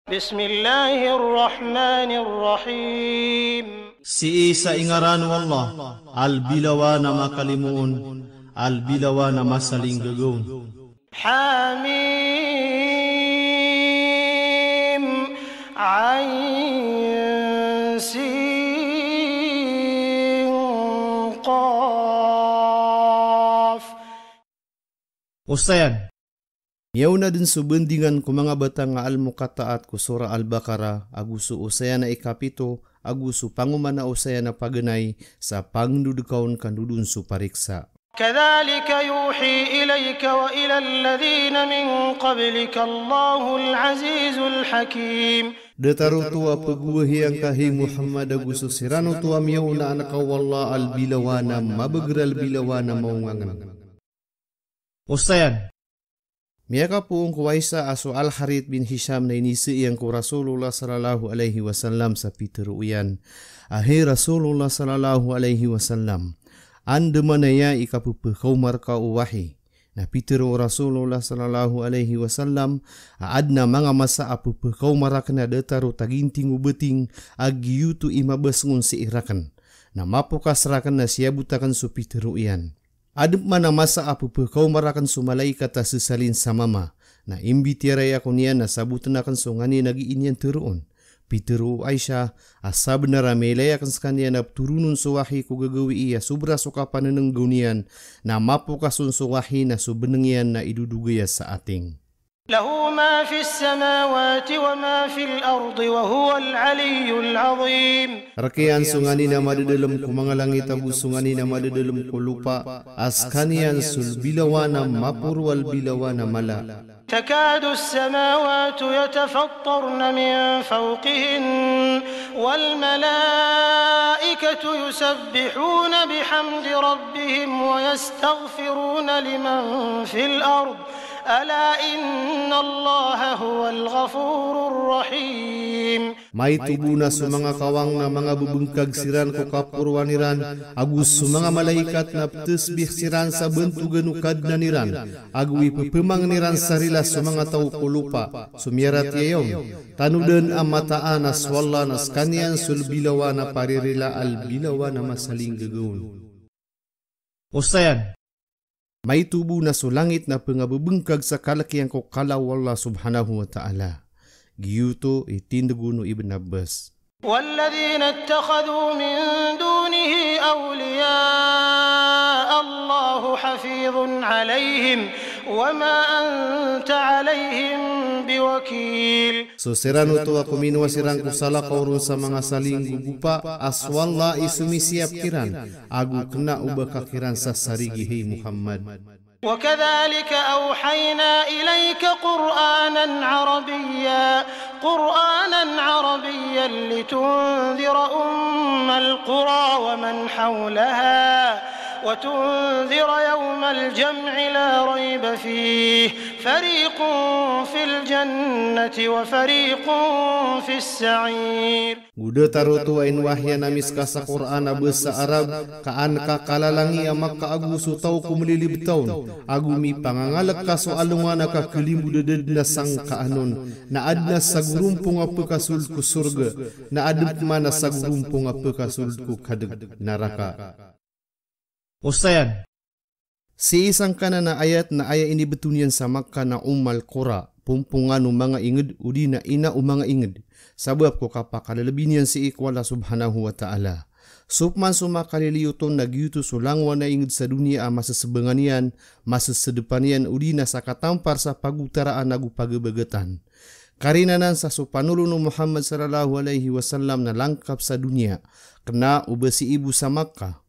Bismillahirrahmanirrahim. Si isa ingaran Allah, al-bilawa na makalimuon, al-bilawa na masaling gagawin. Hamim, Ain, Sin, Qaf. Usayan, yaw na din subendingan ko mga batang nga al-mukataat ko Surah Al-Baqarah, aguso usayan na ikapito, aguso pangumana usayan na paganay sa pangdudukawon kanudun su pariksa. كذلك يوحي إليك وإلى الذين من قبلك الله العزيز الحكيم. Dataru tua peguahi ang kahing Muhammad aguso sirano tua miyaw na anak wallah al-bilawana mabagral bilawana maungangan. Usayan, miyaka po ang kuwaisa aso Al-Harith bin Hisham na inisi iyang ko Rasulullah sallallahu alaihi wasallam sa piteruyan. Ahi Rasulullah sallallahu alaihi wasallam, anda manaya ikapupakaw marka uwahi. Na pitero Rasulullah sallallahu alaihi wasallam, aad na mga masa apupakaw marak na dataro taginting ubeting agiyutu imabasngun si irakan. Na mapukas rakan na siya butakan su piteruyan. Adep mana masa apupakaw marakan su malaikat sesalin sa mama. Na imbitiaraya ko niya na sabutan akan su ngani nagiinyan teruon. Pitero Aisyah, asa benar melaya kan sekanian na turunun suwahi ku gagawi iya subra suka paneneng gunian na mapu kasun suwahi na subenengian na idudugaya sa ating. Lahu ma fis samawati wa ma fil ardi wa huwa al-aliyyul azim. Rakian sungani na madadalam ku mga langit agu sungani na madadalam ku lupa askanian sul bilawana mapurwal bilawana mala. تكاد السماوات يتفطرن من فوقهن والملائكة يسبحون بحمد ربهم ويستغفرون لمن في الأرض ألا إن الله هو الغفور الرحيم. May tubo na sa mga kawang na mga bubungkag siran ko kapurwaniran agus sa mga malaikat na tesbih siran sa bentugan ukad na niran agwi pepemang niran sarila sa mga tao kulupa sumirat yayon tanudan amataan aswalla nas kanyan sulbilawa na paririla albilawa na masaling gagawin. Usayan, may tubo na sa langit na pangabubungkag sa kalakihan ko kalaw Allah subhanahu wa ta'ala. Giyuto itinduguno Ibn Abbas. والذين اتخذوا من دونه أولياء الله حفيظ عليهم وما أنت عليهم بوكيل. So serano to ako minwa sirang kusala kaurun sa mga saling gugupa aswalla isumisiap kiran agu kena ubah kakiran sa sarigi hei Muhammad. وكذلك أوحينا إليك قرآنا عربيا لتنذر أم القرى ومن حولها وتنذر يوم الجمع لا ريب فيه فريق في الجنة وفريق في السعير. Guda tarutu ain wahya namis kasa Qur'an abasa Arab kaan ka kalalangi amak ka agu su tau kumlilib taun agumi pangangalak kaso alungan ka kelimbu deded na sang kaanon na adna sagurumpung apa kasul ku surga na adep mana sagurumpung apa kasul ku kadeg neraka. Usayan, si isang kana na ayat ini betunian sa Makkah na Ummal Qura pumpungan mga inged udi na ina mga inged sabab ko kapakalabinian si ikwala subhanahu wa ta'ala. Supman sumakaliliyuton nagyuto sulangwa na inged sa dunia masa sebenganian masa sedepanian udi na sa katampar sa pagutaraan nagu pagabagatan. Karinanan sa supanulun Muhammad sallallahu alaihi wasallam na langkap sa dunia kena ubasi ibu sa Makkah.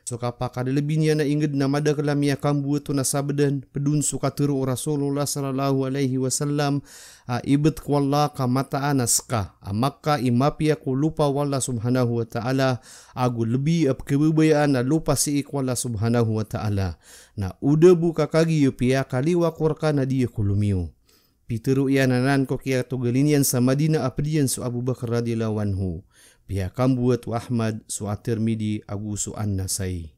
So kapag lebih niya na inged na madakalamia kambu ito na sabadan pedun suka turu Rasulullah sallallahu alaihi wasallam ibet kwalla ka mataan aska amaka imapia ko lupa wala subhanahu wa ta'ala agu lebih ap kebubayaan na lupa si ikwala subhanahu wa ta'ala na udah buka kagi yupia kaliwa kurka na dia kulumiu. Piteru iananan ko kaya tugalinian sa Madinah apdian su Abu Bakar radhiyallahu anhu. Pihak kambuat wa Ahmad su At-Tirmidzi agu su An-Nasai.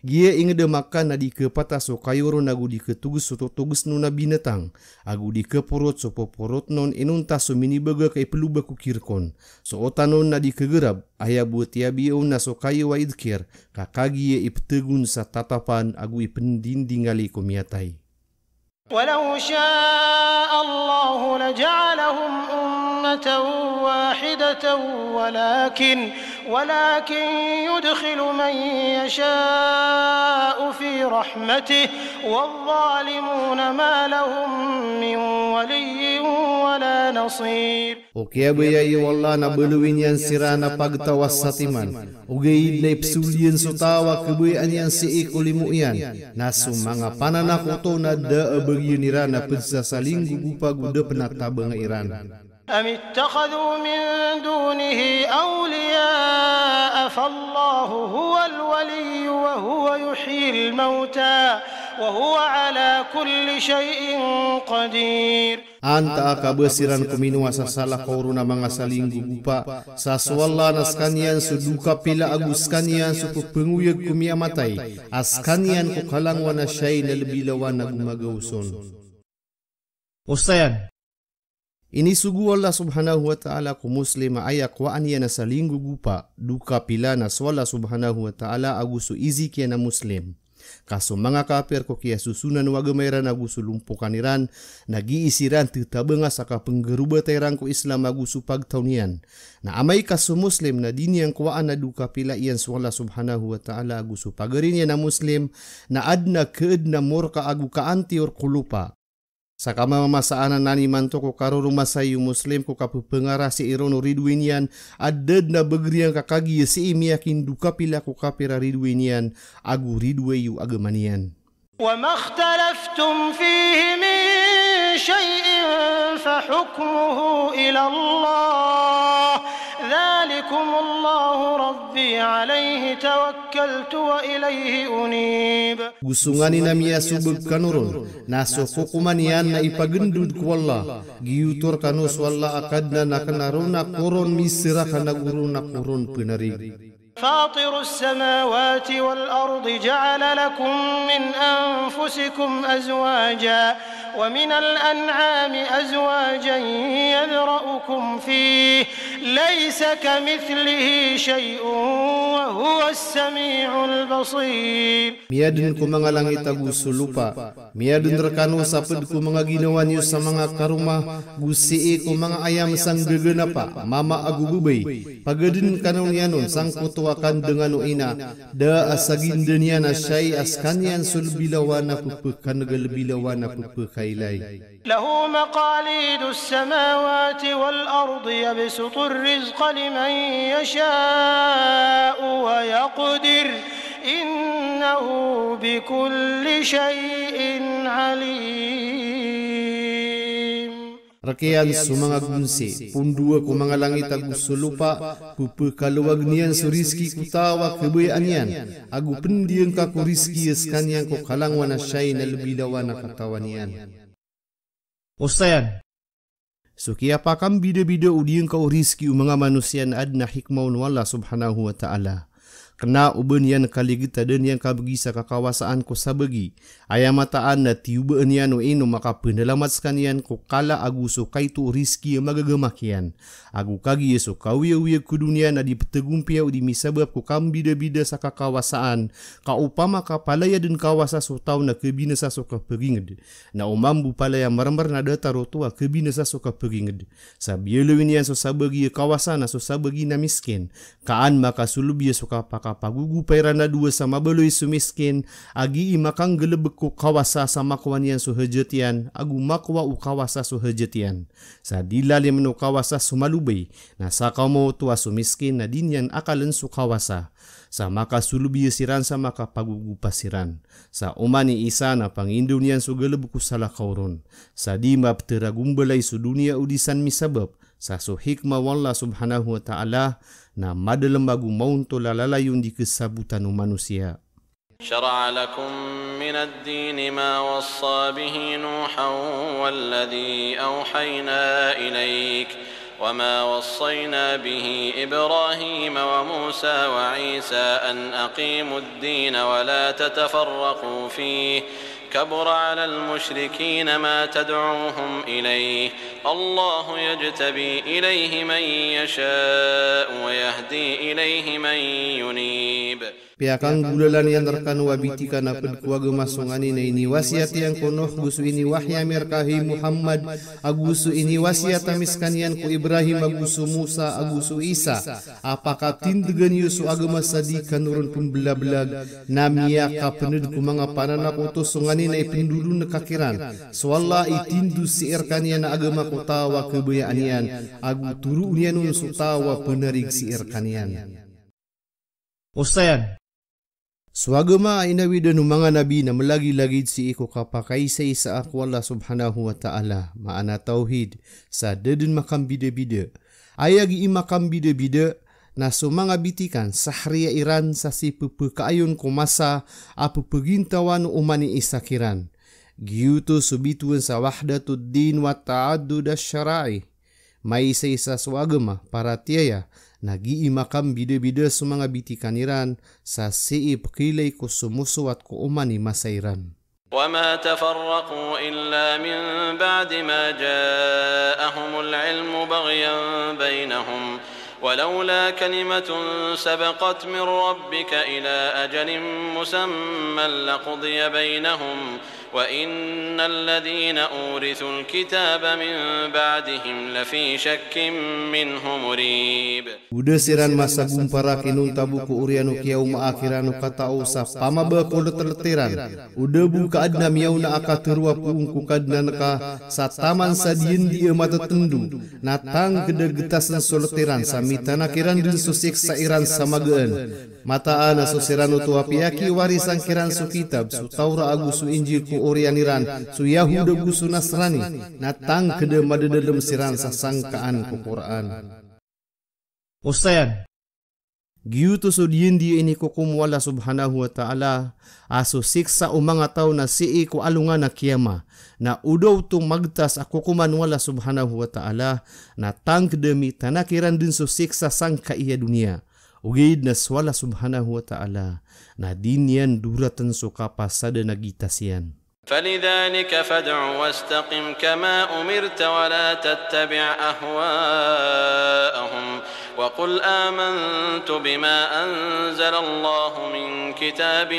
Gia ingeda makan na di ke patah so kayoro nagu di ke tugus so tugus nuna binatang. Agu di ke porot so porot non enunta so mini bega kay peluba kukirkon. So otanon na di ke gerab. Ayah buat tiabi na so kayo wa idkir. Kakagi iptegun sa tatapan agu ipendindingali kumiatai. ولو شاء الله لجعلهم أمة واحدة ولكن يدخل من يشاء في رحمته والظالمون ما لهم من ولي ولا نصير. Oke abayai wallah na beluin yan sirana pagtawas satiman. Ugay na ipsulian so tawa kabayan yan si ikulimu yan. Nasu mga pananakoto na daabagyan nirana pensasaling gugupa guda penatabang irana. أم اتخذوا من دونه أولياء فالله هو الولي وهو يحيي الموتى وهو على كل شيء قدير. Anta akabesiran kuminua sasalah koruna mga saling gugupa saswalla naskanian suduka pila aguskanian suku penguyag kumiamatai askanian ko kalangwa na siya'y na labilawan na gumagauson. Ustayan. Ini sugu Allah subhanahu wa ta'ala ku muslim ayak wa aniya na saling gugupa duka pila na swalla subhanahu wa ta'ala agusu izi kia na muslim. Kaso mga kafir ko kia susunan wagamairan agusu lumpukaniran nag-iisiran titabenga saka penggerubatairan ko Islam agusu pagtaunian. Na amay kaso muslim na diniyang kuwaan na duka pila iyan swalla subhanahu wa ta'ala agusu pagarinya na muslim na adna keed na murka agu kaanti or kulupa. Saka mamasaanan nani manto ko karo rumah sayu muslim ko kapupengara si irono ridwinian aded na begriang kakagi si imiyakin duka pila ko kapira ridwinian agu ridweyu agemanian. Wa ma ikhtalaftum fihi min shay'in fa hukmuhu ila Allah. ذلكم الله ربي عليه توكلت وإليه أنيب. Gusungani namia subuk kanurun naso hukumanian na ipagendud ku Allah giutur kanus walla akadna nakanaruna koron misra kana guruna koron penarig. فاطر السماوات والأرض جعل لكم من أنفسكم أزواجا ومن الأنعام أزواجا يذرأكم فيه ليس كمثله شيء وهو السميع البصير. Miadun ko mga langit agusu lupa, miadun rekanu saped ko mga ginawan yu sa mga karumah, gusii ko mga ayam sang gegenapa, mama agu bubay, pagadin kanong yanon sang kutuakan dengan ina, da asagin dunia na syai askanyan sulbilawana pupukan galbilawana pupukailay. له مقاليد السماوات والأرض يبسط الرزق لمن يشاء ويقدر إنه بكل شيء عليم. Rakian sumanga gunsi, pundua ku mga langit agu sulupa, pupekaluwag niyan su rizki kutawa kebayanian, agu pendiang kaku rizki eskanyan ko kalangwa na syai na lebilawa na katawanian. Ustayan. So kaya pakam bida-bida udiang kau rizki mga manusia na adna hikmaun wala subhanahu wa ta'ala. Kena uben yan kaligita dan yang kabegisa kakawasaan ko sabagi. Ayamataan na tiubaan yan o ino maka penelamatkan yan ko kala agu so kaitu rizki magagamak yan. Agu kagi so kawiya-wiya ku dunia na di petegumpiaw di misabab ko kam bida-bida sa kakawasaan. Ka upama kapalaya dan kawasa so tau na kebinasa so kapeginged. Na umambu palaya maramar na dataro tua kebinasa so kapeginged. Sabielawin yan so sabagi kawasan na so sabagi na miskin. Kaan maka sulubia so kapaka pagugu pairana dua sama beloy sumiskin agi imakang gelebek ko kawasa sama kawanian suhejetian agu makwa u kawasa suhejetian sadila limno kawasa sumalubay na sakamo tua sumiskin na dinyan akalan su kawasa sama kasulubi siran sama kapagugu pasiran sa umani isa na pangindunian su gelebek ku salah kauron sa di mapteragumbelay su dunia udisan misabab sa so hikmah wallah subhanahu wa ta'ala na madalembagu maunto lalalayun di kesabutan manusia. شرع لكم من الدين ما وصى به نوحا والذي أوحينا إليك وما وصينا به إبراهيم وموسى وعيسى أن أقيموا الدين ولا تتفرقوا فيه كبر على المشركين ما تدعوهم إليه الله يجتبي إليه من يشاء ويهدي إليه من ينيب. Piakang bulalan yang rekan wabitikan apad kuaga masungani na ini wasiat yang konoh gusu ini wahya merkahi Muhammad agusu ini wasiat amiskanian ku Ibrahim agusu Musa agusu Isa apakah tindegan yusu agama sadikan urun pun belag-belag namia ka penud ku mga pananak utos sungani na ipindulu na kakiran swalla itindu si erkanian na agama ku tawa kebayaanian agu turu unianun su tawa penerig si erkanian. Ustayan. Swagama inawi dan mga nabi na malagi-lagid si iko kapakai sa isa ako Allah subhanahu wa ta'ala maana tauhid sa dadin makam bida-bida ayagi imakam bida-bida na sumanga bitikan sahriya Iran sa si pepekaayon kumasa apu pegintawan umani isakiran giyuto subituan sa wahdatud din wa ta'addud asy-syara'i may sa isa swagama para tiaya nagi imakam bida-bida sumanga bitikan Iran sa siip kilay ko sumusuwat ko umani masairan. وما تفرقوا إلا من بعد ما جاءهم العلم بغيا بينهم ولولا كلمة سبقت من ربك إلى أجل مسمى لقضي بينهم وإن الذين أورثوا الكتاب من بعدهم لفي شك منه مريب. Udah siran masa gumpara kinun tabuku urianu kiau maakhiranu kata usa pamaba ko leteleteran udah buka adna miauna aka terua puungku kadna ka sa taman sadien dia mata tendu natang gede getasan soleteran samitana kiran din susik sairan samageun mata ana susiran utu apiaki warisan kiran su kitab su Taura agu su Injil ku orianiran su Yahuda gu su Nasrani natang gede madedem siran sasangkaan ku Quran. Ustayan. Giyuto so di ini kukum wala subhanahu wa ta'ala aso siksa umanga tao na sii ko alungan na kiyama na udaw tong magtas ako kuman wala subhanahu wa ta'ala na tang demi tanakiran din so siksa sang kaiya dunia ugid na wala subhanahu wa ta'ala na dinyan duratan so kapasada nagitasiyan. فلذلك فادع واستقم كما أمرت ولا تتبع أهواءهم وقل آمنت بما أنزل الله من كتاب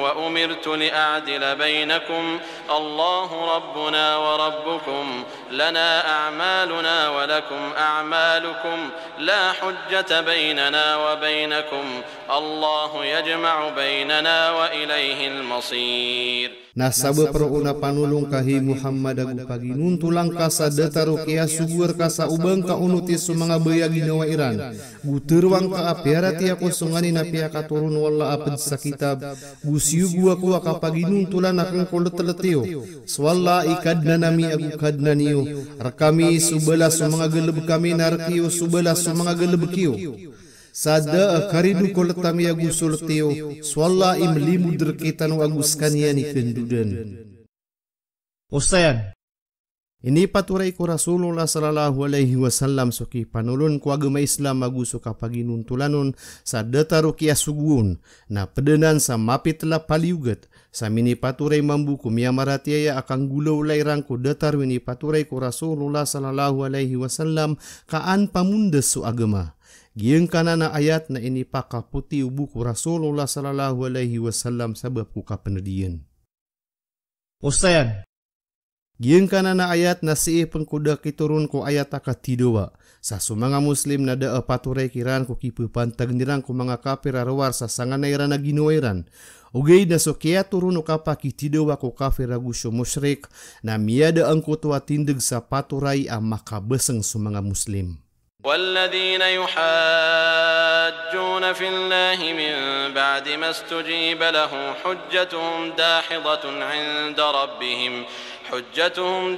وأمرت لأعدل بينكم الله ربنا وربكم لنا أعمالنا ولكم أعمالكم لا حجة بيننا وبينكم الله يجمع بيننا وإليه المصير. Nasaba peruna panulung kahi Muhammad agu paginun tulang kasa dataru kia sugur kasa ubang ka unutis sumanga bayagi nawa Iran guterwang ka apiara tia kosongani na pia katurun wala apad sa kitab gusiu gua kuwa ka paginun tulang nakang koleteleteo swalla ikadna nami agu kadna niyo rakami subala sumanga geleb kami narkiyo subala sumanga geleb kiyo sada karidu koletami agus sulteo swalla imlimu derkitan agus kaniani kendudan. Ustayan. Ini paturay ko Rasulullah sallallahu alaihi wasallam soki panulun ko agama Islam agus ka paginuntulanon sa dataru kia sugun na pedenan sa mapitla paliugat sa mini paturay mambuku miamaratiaya akang gulaw layrang ko datar wini paturay ko Rasulullah sallallahu alaihi wasallam kaan pamundes su agama. Giyang kanana ayat na ini pakaputi buku Rasulullah sallallahu alaihi wasallam sabab ku kapenedian. Ustayan. Giyang kanana ayat na siih pengkuda kiturun ko ayat akatidowa. Sa sumanga muslim na daa paturay kiran ko kipupantag nirang ko mga kafir arawar sa sanganayran na ginuwairan. Ugay na so kaya turun ka pa kitidowa ko kafir agusyo musyrik na miyada ang kutwa tindig sa paturay ang makabeseng sumanga muslim. والذين يحاجون في الله من بعد ما استجيب له حجتهم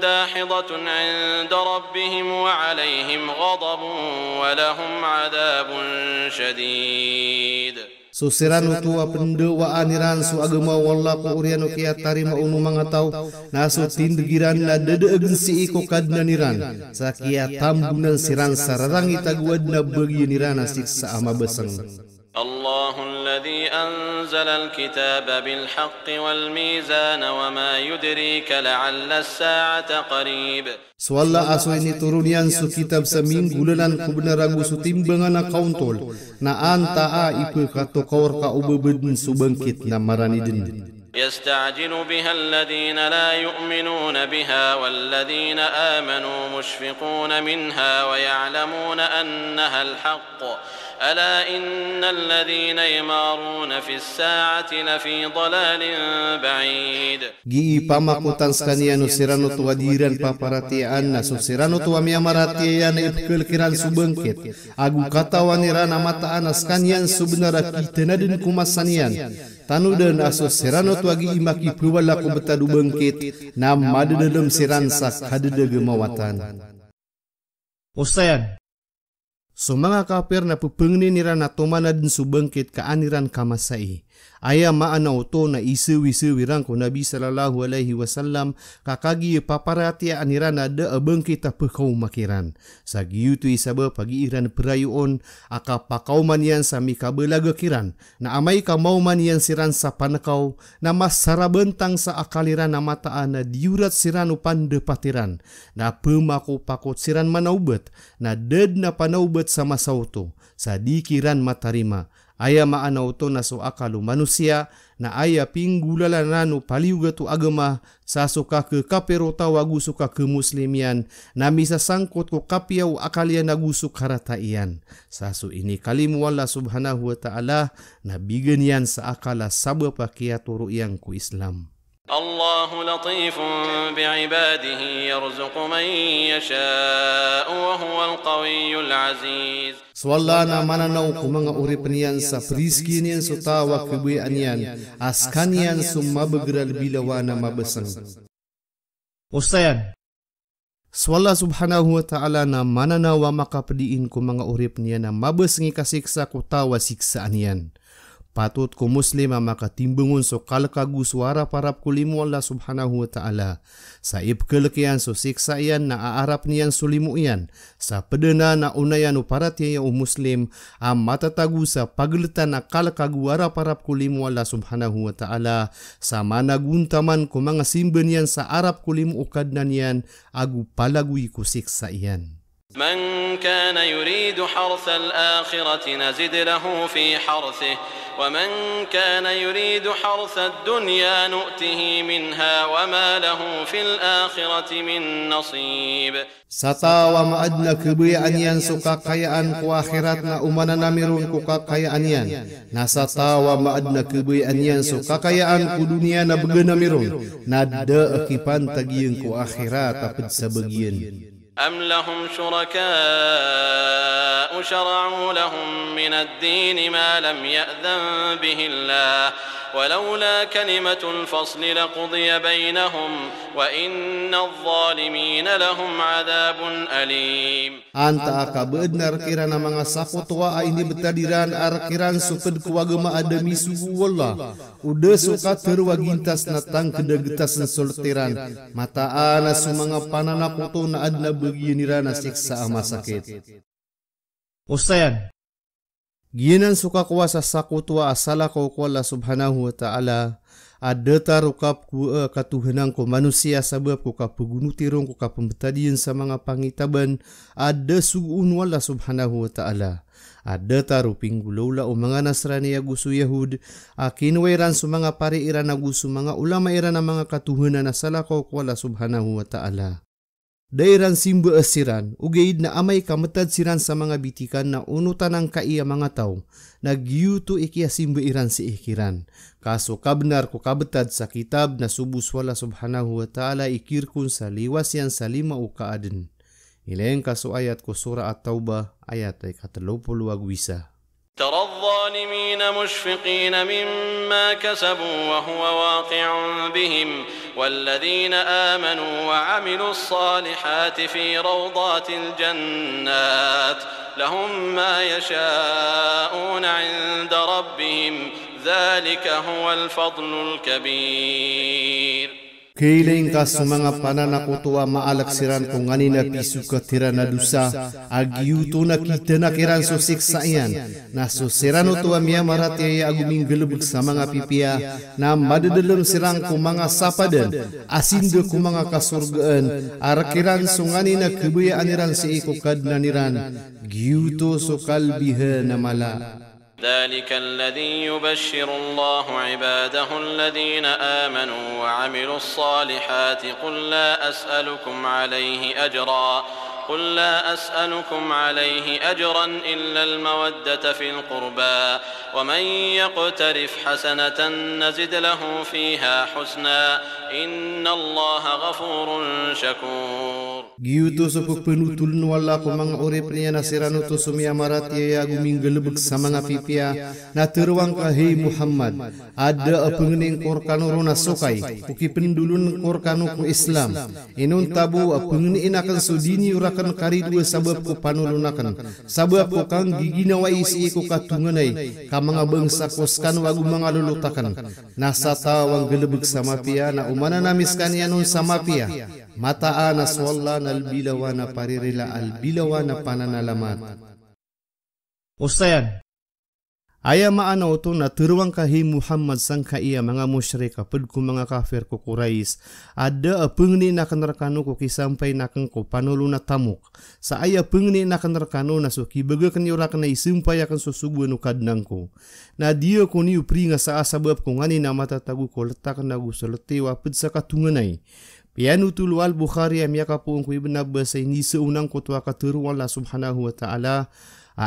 داحضة عند ربهم وعليهم غضب ولهم عذاب شديد. So serano tua pendewa aniran su agama wallah ko uriano kia tarima unu mangatau na so tindigiran na dede agensi iko kadna niran sa kia tambunan siran sararangi taguad na bagi nirana siksa ama beseng. الله الذي أنزل الكتاب بالحق والميزان وما يدريك لعل الساعة قريب. Swalla aso ini turunian su kitab seminggulan kubenaragu su timbangan kauntol na anta a ipu kato kaur ka ubebedun su bangkit na maranidin. يستعجل بها الذين لا يؤمنون بها والذين آمنوا مشفقون منها ويعلمون أنها الحق ألا إن الذين يمارون في الساعة لفي ضلال بعيد. Gi pamakutan skanian sirano tu adiran paparatian na sirano tu amiamaratian ipkelkiran subengkit agu katawanirana mataan skanian subnara kitenadin kumasanian tanu dan aso sirano tu agi imaki pewala ku betadu bengkit nam madu dalam siransak hadede gemawatan. Ustayan. So mga kafir na pupengni nirana tomana din subengkit kaaniran kamasai. Aya maana uto na isu-isu wirang ko Nabi sallallahu alaihi wasallam kakagi paparati anirana de abengkit tapekau makiran. Sagiyu tu isaba pagi iran perayuon aka pakau manian sami kabelaga kiran. Na amai ka mau manian siran sa panakau na masara bentang sa akaliran na mataan na diurat siran upan de patiran. Na pemako pakot siran manaubet na ded na panaubet sama sauto sa dikiran matarima. Aya maana uto na so akalu manusia na aya pinggulala nanu paliuga tu agama sa suka ke kaperota wagu suka ke muslimian na misa sangkot ko kapiau akalian nagusu karataian. Sasu ini kalimu Allah subhanahu wa ta'ala na bigenian sa akala sabab pakia turu yang ku Islam. الله لطيف بعباده يرزق من يشاء وهو القوي العزيز. Swalla na mananaw ku mga urip niyan sa priski niyan so tawa kebuyan niyan askanian sumabagral bilawa na mabesang. Ustayan. Swalla subhanahu wa ta'ala na mananawa makapediin ku mga urip niyan na mabesengi kasiksa ku tawa siksaan niyan. Patut ko muslim makatimbungun so kalkagu suara parap kulimu Allah subhanahu wa ta'ala. Sa ipkelekian so siksa iyan na aarap niyan sulimu iyan. Sa pedena na unayan uparat yan muslim matatagu sa pagletan na kalkagu wara parap kulimu Allah subhanahu wa ta'ala. Sa managuntaman ko mga simben yan sa arap kulimu ukadnan yan agu palagui ko siksa iyan. من كان يريد حرث الآخرة نزد له في حرثه ومن كان يريد حرث الدنيا نؤته منها وما له في الآخرة من نصيب. Satawa maadna kebayaan yan so kakayaan ko akhirat na umana namirun ko kakayaan yan. Nasatawa maadna kebayaan yan so kakayaan ko dunia na baganamirun. Nada akipan tagiyan ko akhirat tapad sa bagian. أم لهم شركاء شرعوا لهم من الدين ما لم يأذن به الله ولولا كلمة الفصل لقضي بينهم وإن الظالمين لهم عذاب أليم. Anta akabednar kirana mga sakotwa ay ni betadiran arkiran suped kuwagama adami sugu wallah. Uda suka terwagintas natang kedagetas solteran. Mataan su mga pananakoto na adna bagianirana siksa ama sakit. Ustayan. Ginan suka kuasa sakutwa asala ko Allah subhanahu wa ta'ala ada tarukap ku katuhanan ko manusia sabab ko kapagunutirong ko kapembetadian sa mga pangitaban ada sugun Allah subhanahu wa ta'ala. Ada taruping gulaula o mga Nasrani agusu Yahud akinwairan su mga pariiran agusu mga ulama iran na mga katuhanan asala ko Allah subhanahu wa ta'ala. Dairan simba asiran, ugaid na amay kamatad siran sa mga bitikan na unutan ang kaiya mga tao, nagyuto ikiya simba iran si ikiran. Kaso kabnar ko kabatad sa kitab na subus wala subhanahu wa ta'ala ikirkun sa liwas yan sa 5 ukaaden. Ilayan kaso ayat ko sura at-Taubah ayat ay 32 agwisa. ترى الظالمين مشفقين مما كسبوا وهو واقع بهم والذين آمنوا وعملوا الصالحات في روضات الجنات لهم ما يشاءون عند ربهم ذلك هو الفضل الكبير. Kailing ka sumanga panana kutua maalak siran kungani na pisu katira na dusa agiuto na kita na kiran so siksayan na so sirano tuwa miya marati ay aguming gelebeg sa mga pipia na madadalam sirang kumanga sapadan asindo kumanga kasurgaan arakiran sungani na kebayaan niran si ikukad na niran giuto so kalbiha na mala. ذلك الذي يبشر الله عباده الذين آمنوا وعملوا الصالحات قل لا أسألكم عليه أجرا إلا المودة في القربى ومن يقترف حسنة نزد له فيها حسنا إن الله غفور شكور. Giuto sa pagpanutulun wala ko mga urip niya na sirano to sumia marati ay aguming galubag sa mga pipia na teruang ka hey Muhammad ada apengening korkano na sukay uki pendulun korkano ko Islam inon tabu apengeni inakan sudini urakan karidua sabab ko panulunakan sabab ko kang giginawa isi ko katunganay ka mga bangsa koskan wagu mga lulutakan nasa tawang galubag sa mapia na umana namis kanyanon sa mapia mataan na swalla na albilawa na paririla albilawa na pananalamat. Ustayan. Aya maanaw to na turuang kahi Muhammad sang kaiya mga musyrik kapag ko mga kafir ko Quraysh ada pengni na kanarkano ko kisampay na kang ko panulo na tamok sa aya pengni na kanarkano na so kibaga kanyura ka na isumpay akan susubuan o kadnang ko na diyo ko niyo pringa sa asabab ko ngani na matatago ko letakan na gusto letiwa pid sa katunganay. Pianu tulu al-Bukhari am yakapuong ko ibn Abbas ay niseunang kutwa katuru Allah subhanahu wa ta'ala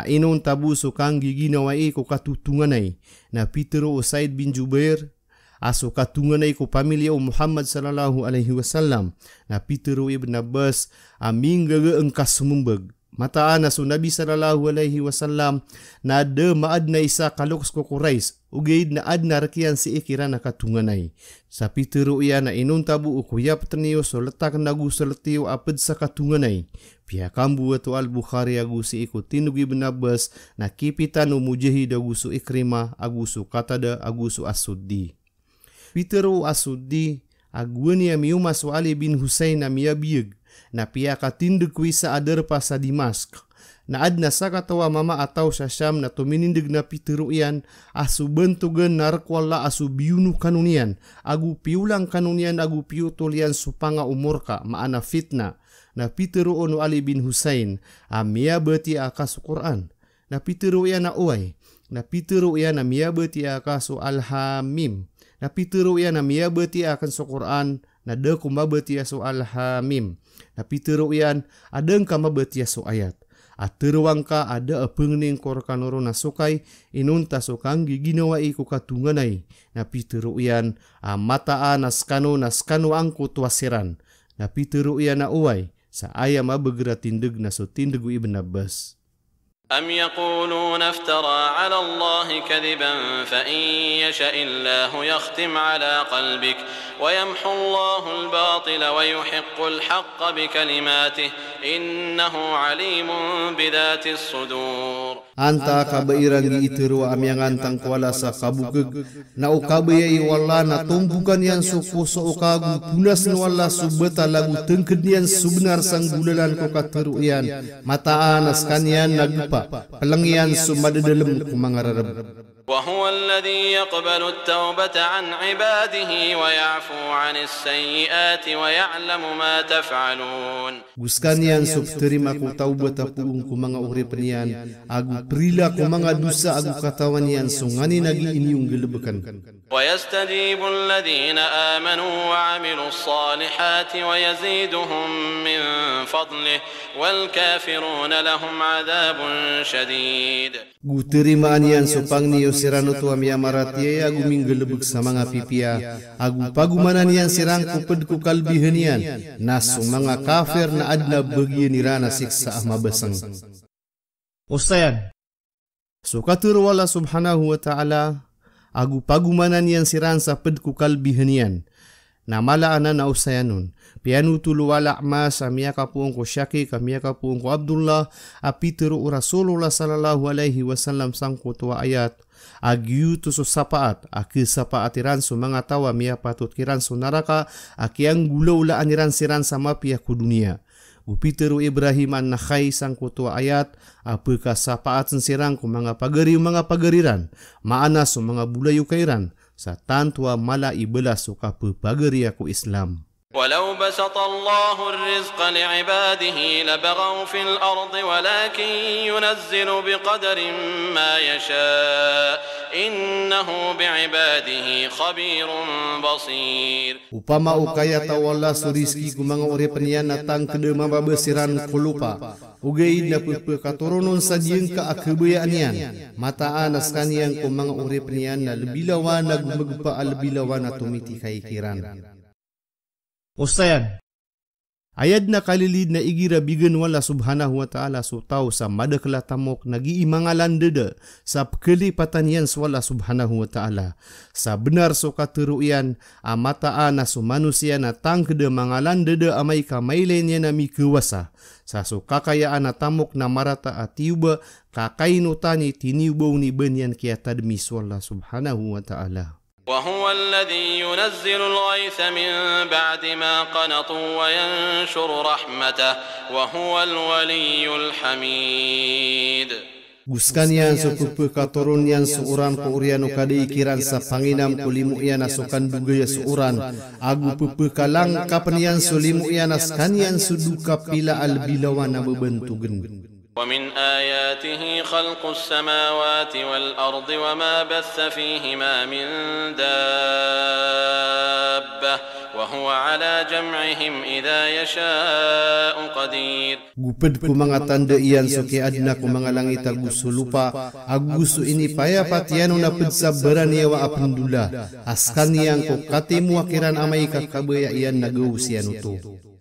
inon tabu so kang giginawai ko katutunganay na Peter o Said bin Jubair aso katunganay ko pamilya o Muhammad sallallahu alaihi wasallam na Peter o ibn Abbas aming gagaang kasumumbag. Mataan na so Nabi sallallahu alaihi wasallam na de maad na isa kaluks ko Quraysh ugaid na ad na rakian si ikira na katunganay. Sa pitero iya na inon tabu o kuya patraniyo so letak na gusto letiyo apad sa katunganay. Pia kambu ato al-Bukhari agusi iku tinug ibn Abbas na kipitan o mujahid aguso Ikrima aguso Qatada aguso As-Suddi. Pitero As-Suddi agwani amiyumas wa Ali bin Husayn amiyabiyag na pia katindog kuwi sa adar pa sa Dimask. Na ad na sa katawa mama ataw sa Syam na tuminindig na pitiro iyan asu bentugan narkwala asu biyunu kanunian agu piulang kanunian agu piutulian supanga umurka maana fitna na pitiro ono Ali bin Husain amia beti akasu Quran na pitiro iyan na uay na pitiro iyan na mia beti akasu Al-Hamim na pitiro iyan na mia beti akan su Quran na de kumabeti asu Al-Hamim na pitiro iyan adeng kamabeti asu ayat ateruang ka ada apengning korkanoro na sukay inunta sukang giginawa iku katunganay na pitero iyan mataan naskano ang kutwasiran na pitero iyan na uway sa aya mabagera tindeg na so tindeg Ibn Abbas. أم يقولون افترى على الله كذبا فإن يشاء الله يختم على قلبك ويمحو الله الباطل ويحق الحق بكلماته إنه عليم بذات الصدور. Anta kabairan giitiru amyang antang kuala sa kabugeg na ukabayay wala na tumbukan yan supuso ukagu punas na wala subeta lagu tengked yan subnar sang bulalan ko katiru yan mataan as kanyan nagpa pelangyan sumadadalem kumangararab. وهو الذي يقبل التوبة عن عباده ويعفو عن السيئات ويعلم ما تفعلون. Guskanian subterima ku taubat aku ku mga urip niyan agu prila ku mga dusa agu katawan niyan sungani nagi iniung gelebekan. ويستجيب الذين آمنوا وعملوا الصالحات ويزيدهم من فضله والكافرون لهم عذاب شديد. Guterimaan yan supang niyo sirano tu amya marati agu minggelebek sa mga pipia agu pagumanan yan sirang kuped ku kalbihan yan nasu mga kafir na adna bagian nirana siksa mabasang. Ustayan. So katur wala subhanahu wa ta'ala agu pagumanan yan siran sa ped ku kalbihan yan na malaanan na usayanon Pianu tulu wala mas amia kapuong ko Syaki kamia kapuong ko Abdullah api teru Rasulullah sallallahu alaihi wasallam sangko tua ayat agiu tu so sapaat aki sapaatiran so mga tawa mia patut kiran so naraka aki ang gulau la aniran siran sama pia ku dunia. Upi teru Ibrahim an-Nakhai sangko tua ayat apakah sapaat sensirang ku mga pagariran maana so mga bulayu kairan sa tantua mala ibelas so kape pagari aku Islam. ولو بسط الله الرزق لعباده لبغوا في الأرض ولكن ينزل بقدر ما يشاء إنه بعباده خبير بصير. Upama ukaya tawala suriski ku mga uripanian natang kedema babesiran kulupa ugay na pagkaturunon sa diyang kaakabuyaan yan mataan askan yang ku mga uripanian na lebilawan na gumagpa albilawan na tumiti kay kiran. Ustayan. Ayad na kalilid na igira bigan wala subhanahu wa ta'ala so tau sa madakla tamok nagi imangalan dede sa kelipatan yan wala subhanahu wa ta'ala. Sa benar so katuruyan amataan na so manusia na tangkede mangalan dede amay kamailen yan na mikewasa. Sa so kakayaan na tamok na marata atiuba kakainutani tiniubaw ni benyan kiata demi wala subhanahu wa ta'ala. وهو الذي ينزل الغيث من بعد ما قنطوا وينشر رحمته وهو الولي الحميد. Guskan yan so pagkaturon yan seorang keuriano kada ikiran sa panginam kulimu yan asukan dugaya seorang agu pepekalang kapan yan solimu yan askan yan suduka pila albilawan na bebentugen. ومن آياته خلق السماوات والأرض وما بث فيهما من دابة وهو على جمعهم إذا يشاء قدير. Guped ku mga tanda iyan so ki adna ku mga langit agusu lupa agusu ini paya patiano na pedsabaran yawa apendula askan yang ko katimu akiran amay kakabaya iyan nagawusian uto.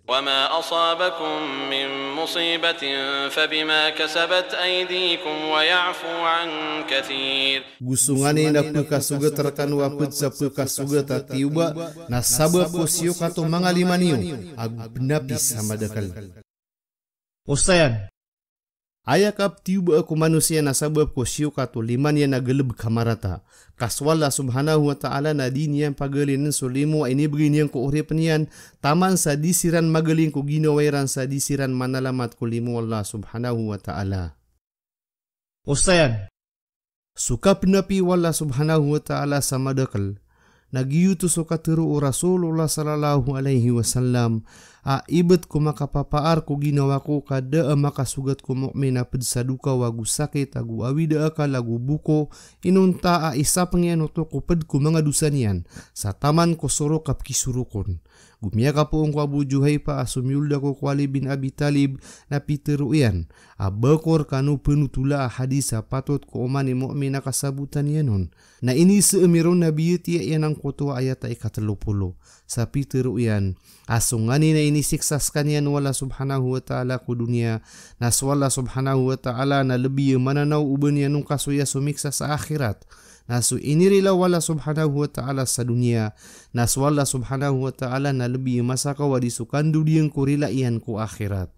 وما أصابكم من مصيبة فبما كسبت أيديكم ويعفو عن كثير. Gusungani na pagkasugat rakan wapid sa pagkasugat at tiuba na sabab ko siyo kato mga limaniyo ag pinapis sa madakal. Ustayan. Ayakap tiuba ako manusia na sabab ko siyo kato liman yan nagalab kamarata. Kaswala subhanahu wa ta'ala na di niyan pagalinin sulimu ay nibigay niyan ko uripan yan taman sa disiran magaling ko ginawairan sa disiran manalamat ko limu Allah subhanahu wa ta'ala. Ustayan. Suka penapi wala subhanahu wa ta'ala sa madakal. Nagiyuto so katero Rasulullah sallallahu alaihi wasallam ibat ko makapapaar ko ginawa ko kada makasugat ko mu'min apad sa duka wagu sakit agu awida ka lagu buko inunta isa pangyan uto ko pad ko mga dusan sa taman ko suro kap kisurukon. Gumya ka po ang ko Abu Juhayfa asumyulda ko Kwali bin Abi Talib na piteruyan abakor kanu penutula hadis patot ko umani mu'min na kasabutan yanon na ini seemiron nabi tiya yan ang kuto ayat ay 30 sa piteruyan asungani na ini siksaskan yan wala subhanahu wa ta'ala ku dunia nas wala subhanahu wa ta'ala na lebih mananaw uban yan nung kasuya sumiksa sa akhirat. Nasu inirila wala subhanahu wa ta'ala sa dunia. Nas wala subhanahu wa ta'ala na lebih masaka wadisukan dudiyang kurila iyan ku akhirat.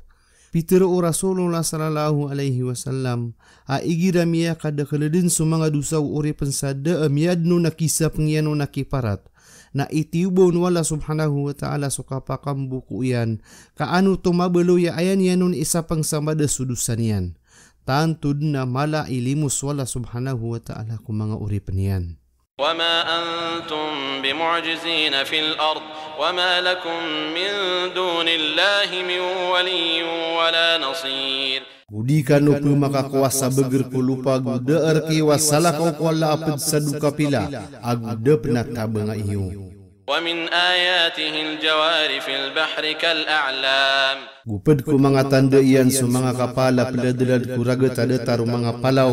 Pitero Rasulullah sallallahu alaihi wasallam igira miya kada kaledin sumanga dusaw uripan sada miyadno nakisa pengyano nakiparat. Na itiubon wala subhanahu wa ta'ala sukapakam buku iyan. Kaanu tumabalo ya ayan yanon isa pang samada sudusan yan. Tantud na mala ilimus wala subhanahu wa ta'ala ku mga uripan yan. وما أنتم بمعجزين في الأرض وما لكم من دون الله من ولي ولا نصير. Gudikan no makakuasa beger ko lupa guda erki wasala kau kuala apad sa duka pila aguda penataba nga iyo. ومن آياته الجوار في البحر كالأعلام. Gupad ko mga tanda iyan sa mga kapala piladalad kuragat ada taru mga palaw.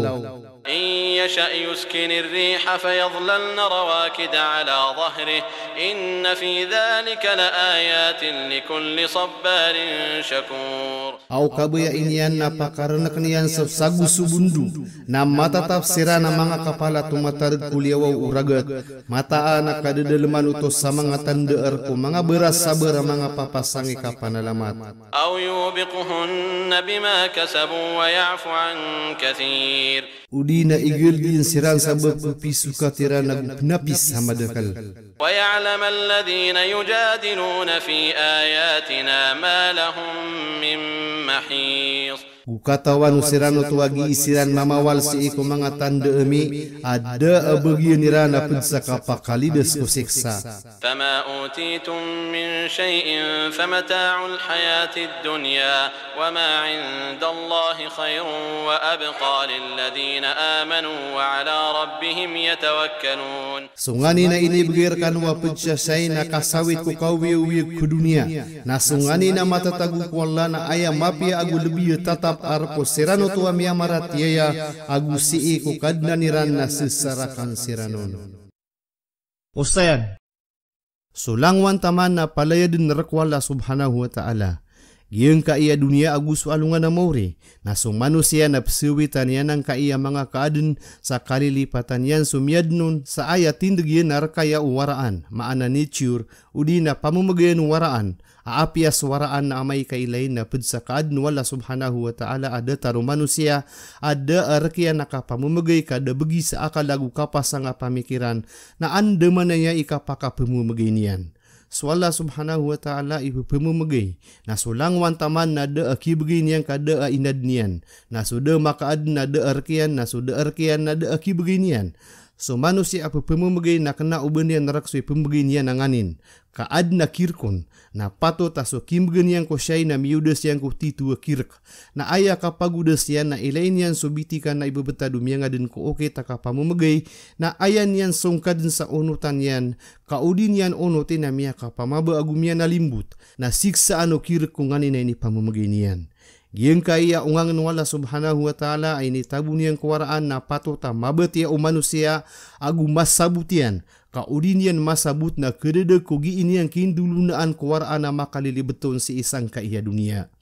إن يشأ يسكن الريح فيظللن رواكد على ظهره إن في ذلك لآيات لكل صبار شكور. Au kabaya inian na pakarana kanian sagu subundu na mata tafsiran na mga kapala tumatarad kuliawaw uragat mata anak kadedeleman utos sa mga tandeer ko mga beras sabar mga papasangi kapanalamat. أو يوبقهن بما كسبوا ويعفو عن كثير. Udi na igil din siran sabab pisuka tira nagnapis sama dekal. ويعلم الذين يجادلون في آياتنا ما لهم من محيص. Ukatawan usirano tuwagi isiran mamawal si iko mga tandeemi ada abagian nirana pudsa kapakalides ko siksa. فما أوتيتم من شيء فمتاع الحياة الدنيا وما عند الله خير وأبقى للذين آمنوا وعلى ربهم يتوكلون. Sungani na inibigirkan wa pudsa say nakasawit ko kawiwi ko dunia. Na sungani na matatagu ko Allah na ayam mapi agu lebih tatap arpo sirano tuwa miya maratiya agu sii ko kadna niran na sisarakan siranon. Ustayan. Sulangwan taman na palaya din narakwala subhanahu wa ta'ala. Giyang kaiya dunia agu sualungan na mauri. Na sung manusia na psiwitan yan ang kaiya mga kaadun sa kalilipatan yan sumiyadnon sa ayat tindigyan narakaya uwaraan. Maana nature udi na pamumagayan uwaraan. Aapias waraan na amay kailay na pudsa kaadun wala subhanahu wa ta'ala ada taro manusia ada arkiya nakapamumagay kada bagi sa akalagu kapas nga pamikiran na andaman na niya ikapaka pamumagay niyan. So Allah subhanahu wa ta'ala ipupamumagay na sulangwan taman na da akibagay niyan kada inad niyan na suda makaad na da arkiyan na suda arkiyan na da akibagay niyan. So manusia apa pemumagay na kena uban niyan naraksoy pemugay niyan nanganin. Kaad na kirkon na pato taso kimbgan yang ko siyay na miudas yang ko titu kirk na aya kapagudas yan na ilain yan subitikan na ibabata dumiyang adin ko okay taka pamumagay na ayan yan sungkad sa unutan yan kaudin yan unutin na miya kapamaba agumyan na limbut na siksa ano kirk kung nganin na ini pamumagay niyan. Giyang kaya ungangan wala subhanahu wa ta'ala ay nitabu niyang kuwaraan na patota mabati o manusia agu masabutian. Kaudin yan masabut na kedede kogi ini yang kindulunaan kuwaraan na makalilibeton si isang kaiya dunia.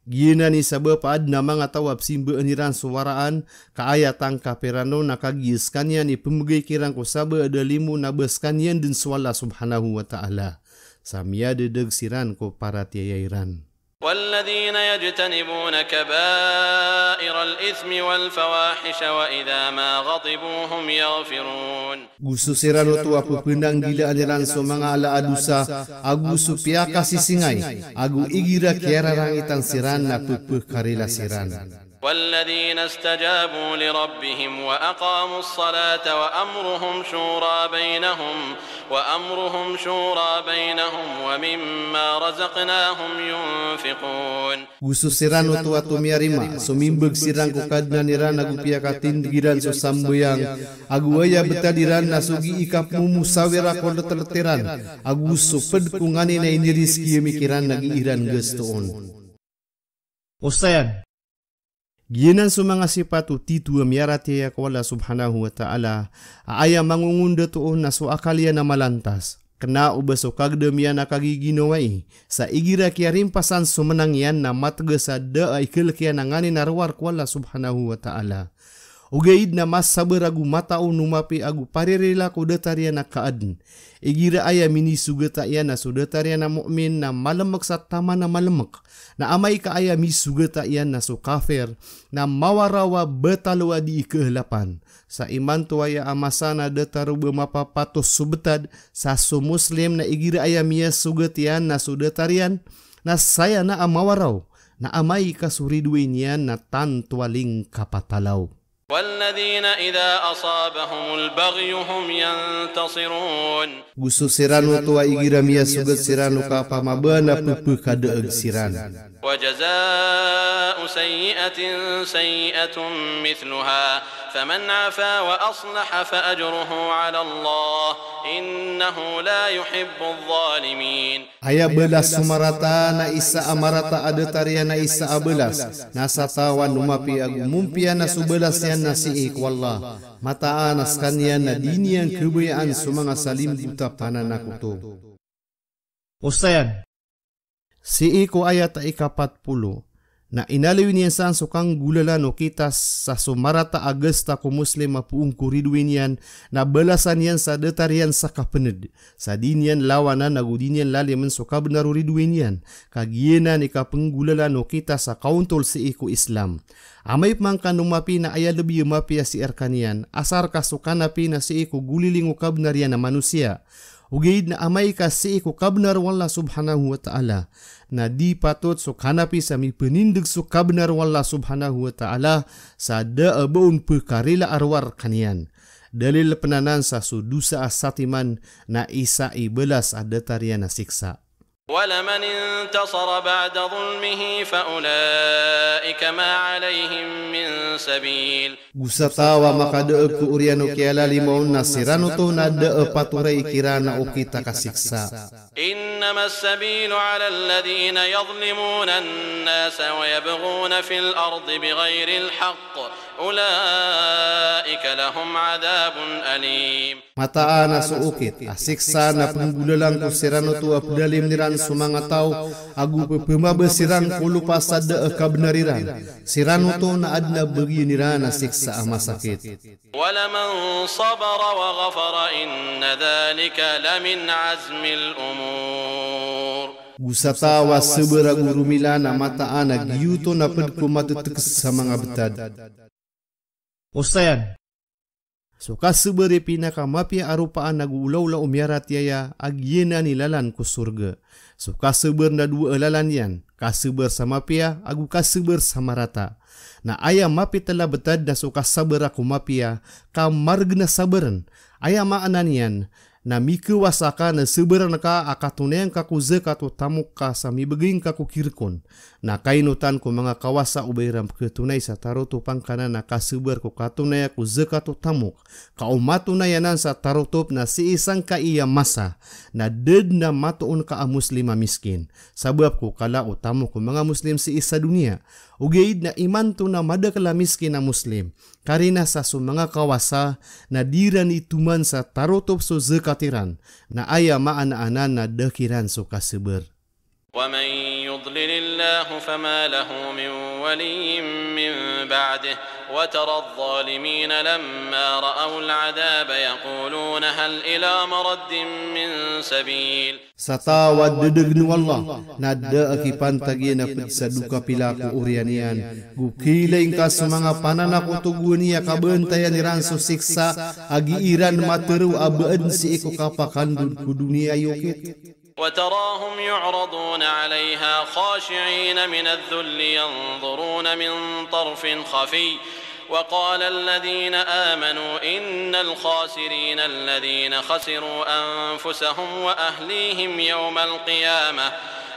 Giyana ni sabab ad na mga tawab simba aniran suwaraan kaaya tangka perano nakagiyaskan yan ipumagay kirang ko sabab ada limu nabaskan yan din swala subhanahu wa ta'ala. Samia dedeg siran ko para tiyairan. والذين يجتنبون كبائر الإثم والفواحش وإذا ما غضبوا هم يغفرون. Gusto sirano tu apu pendang gila aliran so mga ala adusa agu supia kasih singai agu igira kiara rangitan siran na karila siran. والذين استجابوا لربهم وأقاموا الصلاة وأمرهم شورى بينهم ومما رزقناهم ينفقون. Gusto sirano tu atu miarima sumimbeg sirang ko kadna niran agu pia katin giran so samboyang agu aya betadiran nasugi ikap mumusawira ko leterteran agu suped kungani na ini rizki mikiran nagi iran gestoon. Ustayan. Ginan sa mga sipatu titu miaratiya ko wala subhanahu wa ta'ala aya mangungunda tuon na so akalya na malantas. Kena ubaso kagdemya na kagiginaway sa igira kya rimpasan sumenang yan na matgasa da ay kilkya na ngani narwar ko wala subhanahu wa ta'ala. Ugaid na mas sabar agu matao numapi agu paririla ko datarya na kaadn. Igira aya mini sugata yan na sudatarya na mu'min na malamak sa tama na malamak. Na amay ka aya mi sugata yan na so kafir na mawarawa betalwa di kehlapan. Sa iman tuwaya amasana dataruba mapapatos subetad sa so muslim na igira aya miya sugat yan na sudatarian na saya na amawaraw na amay kasuridwin yan na tantualing kapatalaw. والذين إذا أصابهم البغي هم ينتصرون. Gusto sirano tuwa igira miya sugat sirano ka pamabana pupu kadaag siran. وجزاء سيئة سيئة مثلها فمن عفا وأصلح فأجره على الله إنه لا يحب الظالمين. Aya belas sumarata na isa amarata ada tarian na isa abelas na satawan numapi agu mumpia na subelas yan na si ikwallah mataan askanian na dinian kebayaan sumanga salim buta pananakuto. Ustayan. Si iko ayat ika-40 na inaliwin yan saan sukang gulalan o kita sa sumarata agesta ko muslim mapuung kuriduin yan na balasan yan sa detarian sa kapened sa dinyan lawanan nagudinyan laliman suka benaruriduin yan kagienan ika penggulalan o kita sa kauntol si iko Islam. Amay pangkan numapi na aya lebih mapi si erkanian asar kasukanapi na si iko guliling ukabnarian na manusia. Ugid na amay kasi iko kabnar wallah subhanahu wa ta'ala na di patut so kanapi sa mi penindig so kabnar wallah subhanahu wa ta'ala sa daabaun perkarila arwar kanian. Dalil penanan sa sudusa asatiman na isa ibelas adatarian na siksa. ولمن انتصر بعد ظلمه فأولئك ما عليهم من سبيل. Gusatawa makadee ku uriano kiala limaun na sirano to na dee paturay kirana o kita kasiksa. إنما السبيل على الذين يظلمون الناس ويبغون في الأرض بغير الحق أولئك لهم عذاب أليم. Mataan na suukit, asiksa na penggulalang ko sirano to apdalim niran sumanga tao, agu pemabesiran ko lupa sa dee kabnariran. Sirano to na adna bagi niran asiksa amasakit. ولمن صبر وغفر إن ذلك لمن عزم الأمور. Gusatawa seberagu rumila na mataan na giyuto na pedko matutuks sa mga betad. Ustayan. So kasebere pinaka mapia arupaan nagulaw-ulaw umiara tiaya agyena nilalan ku surga. So kaseber na dua lalan yan, kaseber sama pia agu kaseber sama rata. Na aya mapi telah betad na so kasaber aku mapia kamargna saberen. Aya maanan yan na mikuwasaka na seberan ka akatunayang kaku zekat o tamuk ka sa mibaging kaku kirkon. Na kainutan ko mga kawasa ubayram ketunay sa taroto pangkanan na kaseber ko katunay aku zekat o tamuk. Kaumatunayanan sa tarotop na si isang ka iya masa na ded na matuon ka a muslima miskin. Sabab ko kala o tamuk ko mga muslim si isa dunia. Ugaid na iman to na madakala miskin na muslim. Karina sa mga kawasa na diran ituman sa tarotop so zekatiran na aya maana-anan na dakiran so kaseber. ومن يضلل الله فما له من ولي من بعده وترى الظالمين لما رأوا العذاب يقولون هل إلى مرد من سبيل. Satawa dedegnu Allah na da akipan tagi na pizza duka pila ku urianian gukilay ka sa mga pananak utugun niya kabentayan niran so siksa agi iran materu abaan si iko kapakandun ku dunia yukit. وتراهم يعرضون عليها خاشعين من الذل ينظرون من طرف خفي وقال الذين آمنوا إن الخاسرين الذين خسروا أنفسهم وأهليهم يوم القيامة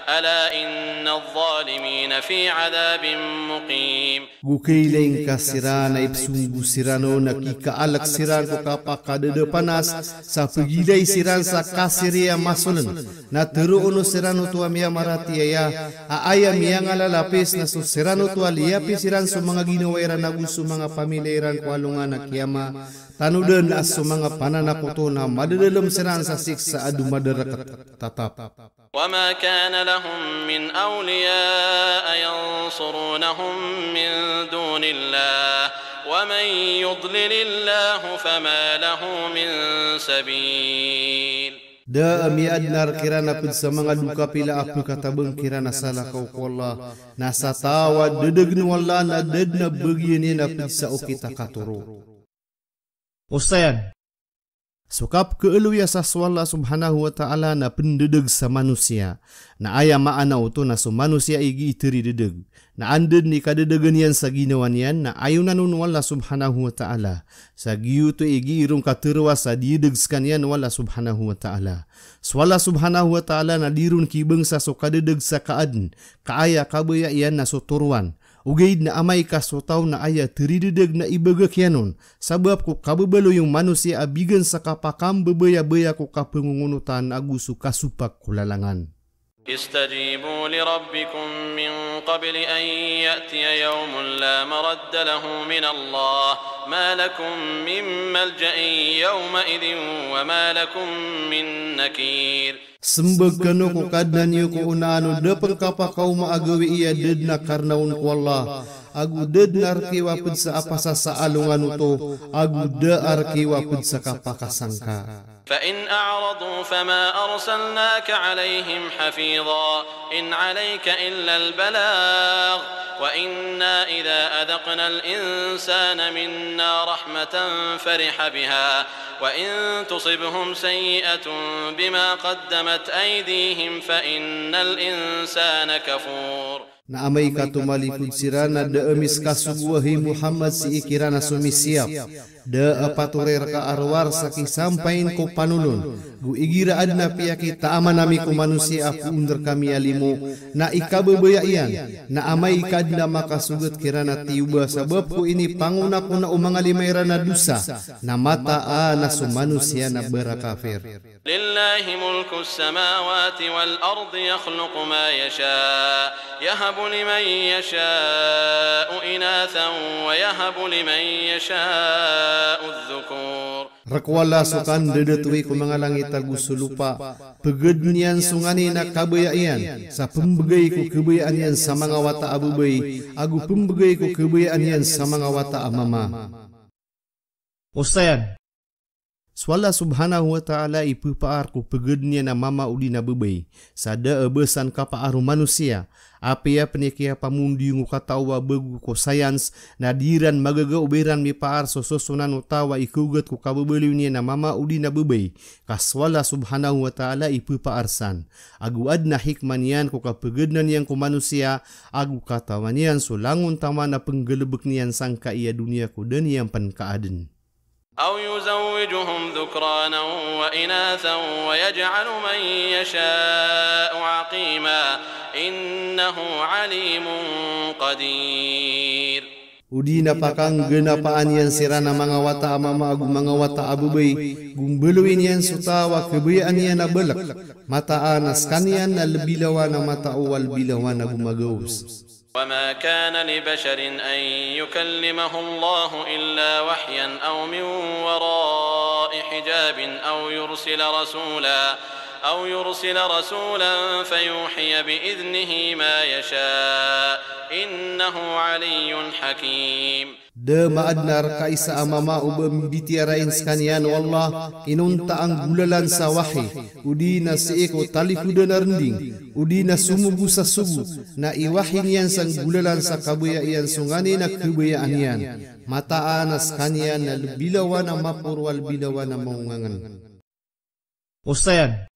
ألا إن الظالمين في عذاب مقيم. Gukilay ka sirana ipsunggu sirano nakikaalak siran ko kapakadede panas sa pagilay siran sa kasiria masulen na teruuno sirano tua miya maratiaya aaya miya ngalalapis na so sirano tua liapi siran so mga ginawairan na gusto mga pamilairan ko alungan na kiyama tanudan as so mga pananakoto na madadalam siran sa siksa adu madarakat tatap. وما كان لهم من أولياء ينصرونهم من دون الله ومن يضلل الله فما له من سبيل. Da miad nar kirana pud sa mga duka pila apu katabang kirana salah kau ko Allah nasa tawa dedegnu Allah na dedna bagyan na pud sa o kita katuro. Ustayan. Sukap keelu ya saswalla subhanahu wa ta'ala na pendedeg sa manusia. Na aya maanaw to na so manusia igi iteri dedeg. Na anded ni kadedegen yan sa ginawan yan na ayunan nun wala subhanahu wa ta'ala. Sa giyu to igi irong katerwa sa didegskan yan wala subhanahu wa ta'ala. Swala subhanahu wa ta'ala na dirun kibeng sa so kadedeg sa kaadn. Kaaya kabaya yan na so turuan. Ugaid na amay kasotaw na aya teridedeg na ibagak yanon. Sabab ko kababalo yung manusia abigan sa kapakam bebaya-baya ko kapengungunutan agusu kasupak kulalangan. استجيبوا لربكم من قبل أن يأتي يوم لا مرد له من الله ما لكم من ملجأ يومئذ وما لكم من نكير. Sembagano ko kadnan yu ko unaano depeng kapa kau maagawi iya dedna karnaun ko Allah. Agu dedna arkiwapid sa apasa sa alungan uto. Agu de arkiwapid sa kapakasangka. فإن أعرضوا فما أرسلناك عليهم حفيظا إن عليك إلا البلاغ وإنا إذا أذقنا الإنسان منا رحمة فرح بها وإن تصبهم سيئة بما قدمت أيديهم فإن الإنسان كفور. Na amay katumalikod sirana de emis kasuguahi Muhammad si ikirana sumisiap. De apaturer ka arwar saki sampain ko panulun. Gu igira adna piyaki taaman nami ko manusia aku under kami alimu. Na ikababayan. Na amay kadna makasugat kirana tiuba sabab ko ini panguna ko na umangalimay na dusa. Na mataa na sumanusia na berakafir. Lillahi mulku samawati wal ardi yakhluqu ma yasha. يهب لمن يشاء إناثا ويهب لمن يشاء الذكور. Rakwala sukan dedetui ko mga langit agusulupa. Pegednian sungani na kabayan sa pembegay ko kabayaan yan sa mga wata abubay. Agu pembegay ko kabayaan yan sa mga wata amama. Ustayan. Swalla subhanahu wa ta'ala ipupaar ko pegednya na mama uli na bebay. Sada ebesan kapaaru manusia. Apia penikia pamundi ngu katawa begu ko sayans. Nadiran magaga uberan mi paar sososunan utawa ikugat ko kababaliw niya na mama uli na bebay. Kaswalla subhanahu wa ta'ala ipupaarsan. Agu ad na hikman yan ko kapegednan yan ko manusia. Agu katawan yan so langun tama na penggelebek niyan sangka iya dunia ko dan yang pankaaden. أو يزوجهم ذكرانا وإناثا ويجعل من يشاء عقيما إنه عليم قدير. Udi napakang genapaan yan sirana mga wata amama agu mga wata abubay. Gumbeluin yan sutawa kebayaan yan na belak. Mataan askanyan na lebilawan na matauwal bilawan na gumagaus. وما كان لبشر أن يكلمه الله إلا وحيا أو من وراء حجاب أو يرسل رسولا فيوحي بإذنه ما يشاء إنه علي حكيم. De maadnar kaisa amama ubem bitiarain skanian wallah inunta ang gulalan sa wahi udina seeko talikuda na rending udina sumugu sa sugu na iwahin yan sang gulalan sa kabayaan sungani na kabayaan yan mataan na skanian na bilawan na mapurwal bilawan na maungangan. Ustayan.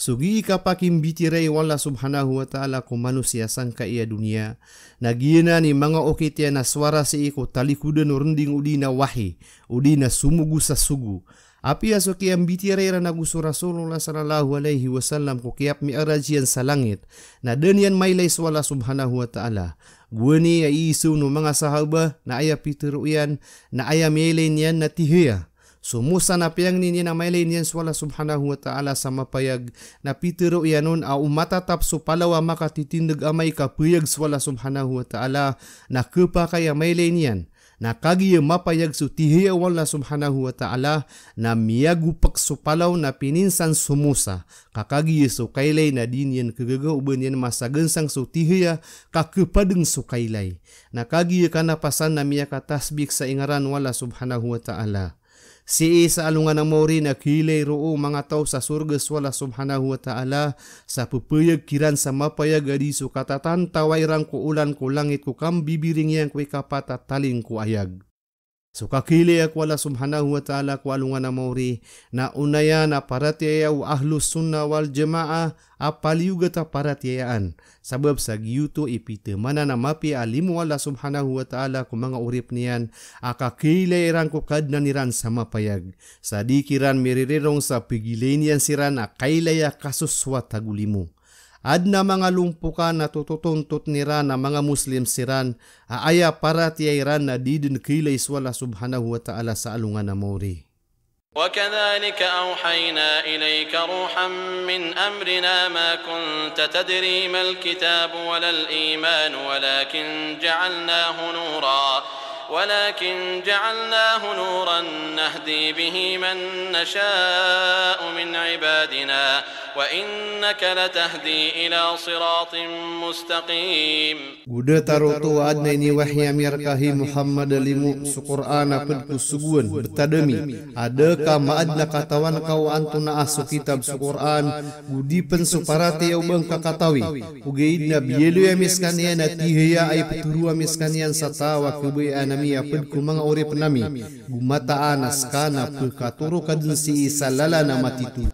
Sugi kapakim bitiray wala subhanahu wa ta'ala ko manusia sangka iya dunia. Nagina ni mga okitya na swara si iko talikudan rending udi na wahi, udi na sumugu sa sugu. Api aso kiyang bitiray ranaguso Rasulullah sallallahu alaihi wasallam ko kiyap mi arajian sa langit. Na danyan maylay wala subhanahu wa ta'ala. Guwani ay isu no mga sahaba na aya pitiruyan na aya maylay niyan na tihiya. Sumusa na piyang ninyo na maylay niyan swala subhanahu wa ta'ala sa mapayag na pitiro iyanon au matatap so palawa makatitindag amay kapayag swala subhanahu wa ta'ala na kepa kaya maylay niyan na kagiya mapayag so tihiya wala subhanahu wa ta'ala na miyagupak so palaw na pininsan sumusa kakagiya so kaylay na din yan kagagauban yan masagansang so tihiya kakepadeng so kaylay na kagiya kanapasan na miyakatasbik sa ingaran wala subhanahu wa ta'ala. Si sa alungan ng mauri na kilay roo mga tao sa surgas wala subhanahu wa ta'ala sa pupuyag kiran sa mapayag adiso katatan tawairang ko ulan ko langit ko kam bibiring yang ko ikapat at taling ko ayag. Suka kile aku Allah subhanahu wa ta'ala ku alungan na mauri na unaya na paratiaya u ahlus sunnah wal jamaah apali juga ta paratiayaan. Sabab sa giyuto ipite mana na mapi alimu Allah subhanahu wa ta'ala ku mga urip niyan aka kile iran ku kadna niran sama payag. Sadikiran miririrong sa pigilenian siran akailaya kasus swatagulimu. Adna mga lumpukan na tututuntot nira na mga Muslim siran, aaya para tiyairan na didin kilay swala subhanahu wa ta'ala sa alungan na mauri. وكذلك أوحينا إليك روحا من أمرنا ما كنت تدري ما الكتاب ولا الإيمان ولكن جعلناه نورا نهدي به من نشاء من عبادنا وإنك لتهدي إلى صراط مستقيم. Guda taroto adna ini wahya mirkahi Muhammad limu su Qur'an apad kusuguan bertadami adakah maadna katawan kau antuna asu kitab su Qur'an gudi pen suparate ubang kakatawi ugaidna bielu ya miskanian atihya ay peturua miskanian satawa kebayaan apad ku mga urip nami gumataan askana pekaturo kadun si isalala na matitu.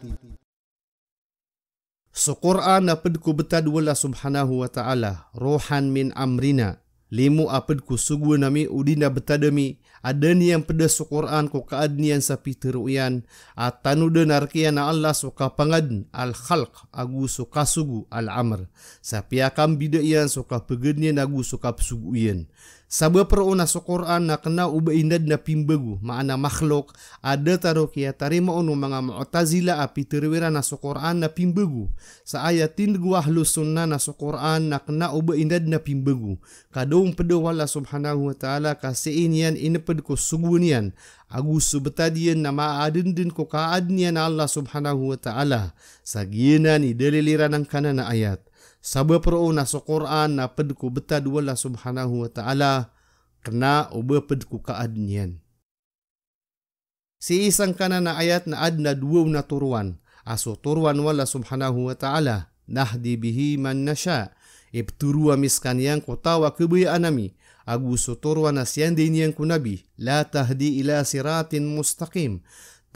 So Quran apad ku betad wala subhanahu wa ta'ala rohan min amrina limu apad ku sugu nami udina betadami adani yang pada so Quran ku kaadnian sa piteruyan atanu denarkian na Allah so kapangad al khalq agu so kasugu al amr sa piakam bidaian so kapegednian agu so kapsuguyan. Sabab peruna so Quran na kena ubaindad na pimbegu maana makhluk ada taro kia tarima unu mga mu'tazila api terwira na so Quran na pimbegu sa ayatin gua ahlus sunnah na so Quran na kena ubaindad na pimbegu kadong pedo wala subhanahu wa ta'ala kasiin yan ineped ko sugunian agus subetadian na maadin din ko kaadnian na Allah subhanahu wa ta'ala sa giyanan idaliliran ng kanan na ayat. Sabab peruna so Quran na pedku betad wala subhanahu wa ta'ala kena uba pedku kaadnian. Si isang kanan na ayat na adna dua na turuan. Aso turuan wala subhanahu wa ta'ala nahdi bihi man nasya. Ibturua miskan yang kotawa kebayaan nami. Aguso turuan na siyandin yang kunabi. La tahdi ila siratin mustaqim.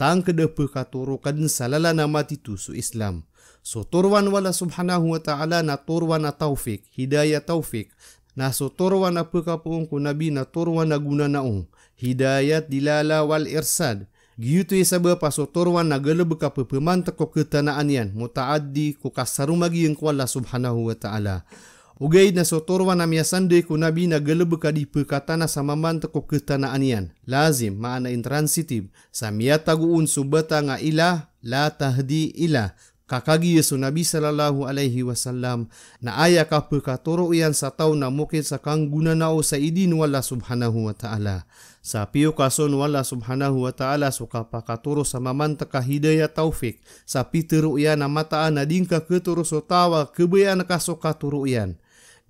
Tang kedepe katuru kadin salala na matitu su Islam. So turwan wala subhanahu wa ta'ala na turwan na taufik, hidayah taufik. Na so turwan na pekapuong ku nabi na turwan na guna naong, hidayat dilala wal irsad. Giyuto isabab pa so turwan na galab ka pemantak ko ketanaan yan, mutaaddi ko kasarumagi yung wala subhanahu wa ta'ala. Ugay na so turwan na miyasande ku nabi na galab ka di pekatana sa mamantak ko ketanaan yan. Lazim, maana intransitive, sa miyataguun subata nga ilah, la tahdi ilah. Kakagi Yesu Nabi sallallahu alaihi wasallam na aya ka pekaturo iyan sa tao na mukit sa kang gunanao sa idin wala subhanahu wa ta'ala. Sa piyo kason wala subhanahu wa ta'ala suka pakaturo sa mamanta ka hidayah taufik sa pitero iyan na mataan na din ka keturo so tawa kebayaan ka so katuro iyan.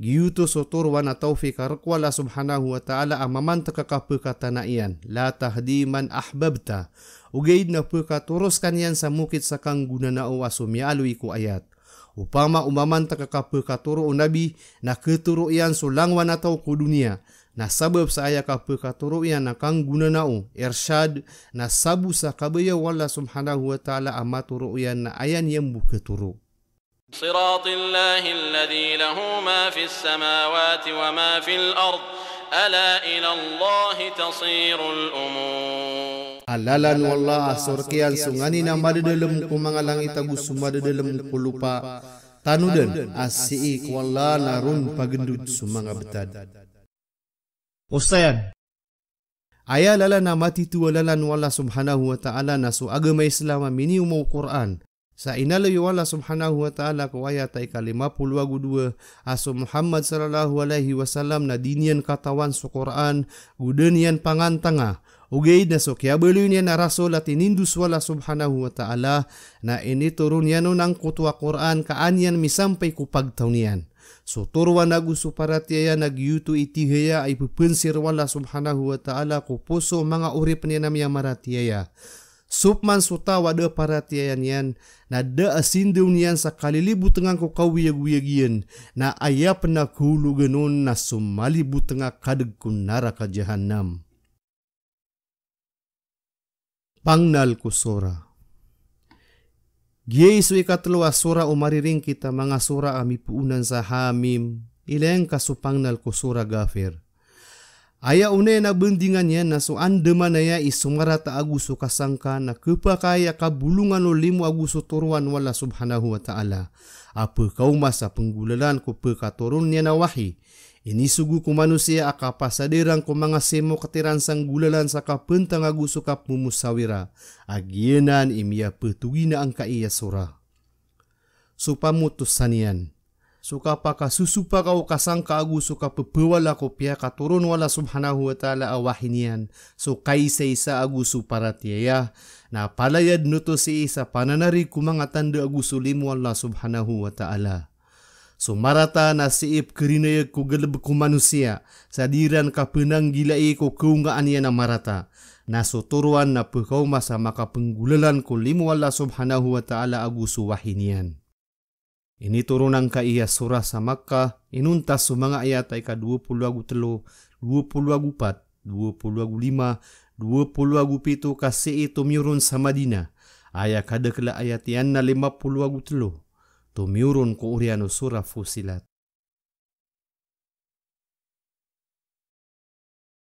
Giyuto so turwan na taufik wala subhanahu wa ta'ala ang mamanta ka pekatana iyan. La tahdi man ahbabta. Ugaid na pekaturos kanyan sa mukit sa kang gunanao aso mialui ko ayat. Upama umamanta kakapekaturo o nabi na keturo iyan so langwan na tao ko dunia. Na sabab sa aya kapekaturo iyan na kang gunanao irsyad na sabu sa kabaya wala subhanahu wa ta'ala amaturo iyan na ayan yang buketuro. صراط الله الذي له ما في السماوات وما في الأرض ألا إلى الله تصير الأمور. Alalan wallah asorkian sungani na madadalam ko mga langit agus sumadadalam ko lupa tanudan asiik wallah narun pagendud sumanga betad. Ustayan. Aya lala na matitu alalan wallah subhanahu wa ta'ala na so agama Islam mini umau Quran. Sa inalayo wala subhanahu wa ta'ala ko ayat ay ka-52 aso Muhammad sallallahu alaihi wasallam na dinian katawan sa Quran gudenian pangantanga ugay na so kaya baliw niya na rasul at inindus wala subhanahu wa ta'ala na initurun yan ng kutwa Quran kaanyan misampay kupagtaw niyan. So turwa na gusto para tiya nagyuto itihaya ay pupensir wala subhanahu wa ta'ala ko puso mga urip niya na miya maratiyaya. Supman sutawa de para tiyan yan na da asindaw niyan sa kalilibutangan ko kawiyag-wiyagyan na ayap na kuluganon na sumalibutanga kadag kunara ka jahannam. Pangnal ku sura. Giye isu ikatlo sura umariring kita mga sura ami puunan sa hamim. Ileng kasupangnal ku sura Ghafir. Aya une na bendingan yan na so andeman ya isumarata agusu kasangka na kepakaya kabulungan o limu agusu turuan wala subhanahu wa ta'ala. Apa kau masa penggulalan ko pekaturunnya na wahi. Ini sugu ku manusia akapasadirang ko mga semo ketiransang gulalan sa kapentang agusu kap mumusawira. Agienan imia petuina angka iya surah. Supamutus sanian. Suka paka susupa kau kasangka agusu ka pepewala ko pia katurun wala subhanahu wa ta'ala awahinian. So kaisa isa agusu para tiaya. Na palayad nuto si isa pananari kumanga tanda agusu limu Allah subhanahu wa ta'ala. So marata na siip kerinaya ko galab ko manusia. Sadiran ka penang gilai ko keungaan niya na marata. Na so turuan na pekau masa maka penggulalan ko limu Allah subhanahu wa ta'ala agusu wahinian. Ini turunan ka iya surah sa Makkah, inuntas sa mga ayat ay ka 23, 24, 25, 27 kasi tumurun sa Madinah. Aya kadakla ayat yan na 53, tumurun ko uriano surah Fusilat.